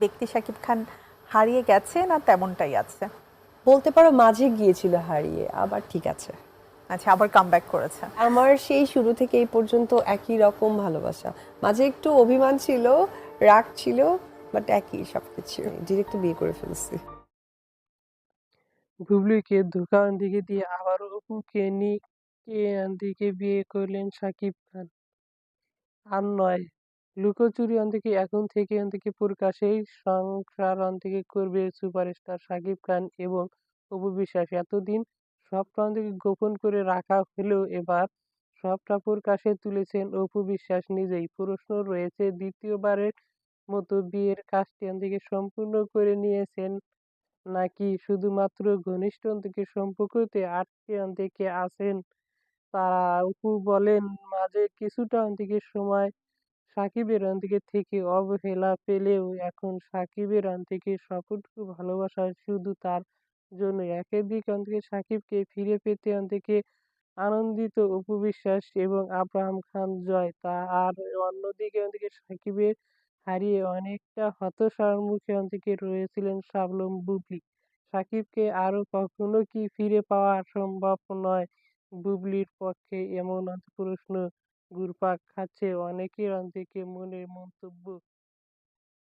ব্যক্তি শাকিব খান হারিয়ে গেছে না তেমনটাই আছে? বলতে পারো মাঝে গিয়েছিল হারিয়ে, আবার ঠিক আছে। আচ্ছা, আবার কামব্যাক করেছে। আমার সেই শুরু থেকে এই পর্যন্ত একই রকম ভালোবাসা। মাঝে একটু অভিমান ছিল, রাগ ছিল, বাট একই সবকিছু। ডিরেক্ট বিয়ে করে ফেলছি। বুবলিকে ধোঁকা দিকে দিয়ে আবারও অপুকে দিকে বিয়ে করলেন শাকিব খান। আর নয়, লুকোচুরি থেকে এখন থেকে প্রকাশ্যেই সংসার থেকে করবে সুপারস্টার শাকিব খান এবং অপু বিশ্বাস। এতদিন সবটা থেকে গোপন করে রাখা হলেও এবার সবটা প্রকাশে তুলেছেন অপু বিশ্বাস নিজেই। প্রশ্ন রয়েছে, দ্বিতীয়বারের মতো বিয়ের কাজটি থেকে সম্পূর্ণ করে নিয়েছেন নাকি শুধুমাত্র ঘনিষ্ঠ থেকে সম্পর্কতে আটকে থেকে আছেন তারা। অপু বলেন, মাঝে কিছুটা থেকে সময় সাকিবের থেকে অবহেলা পেলেও এখন সাকিবের থেকে সবটুকু ভালোবাসা শুধু তার জন্য। একাধিক থেকে সাকিবকে ফিরে পেতে থেকে আনন্দিত অপু বিশ্বাস এবং আব্রাহাম খান জয় তা। আর অন্যদিকে সাকিবের হারিয়ে অনেকটা হতাশার মুখে থেকে রয়েছিলেন শাবনূর বুবলি। সাকিবকে আরো কখনো কি ফিরে পাওয়া সম্ভব নয়? বুবলির পক্ষে এমন প্রশ্ন ঘুরপাক খাচ্ছে অনেকের থেকে মনের মন্তব্য।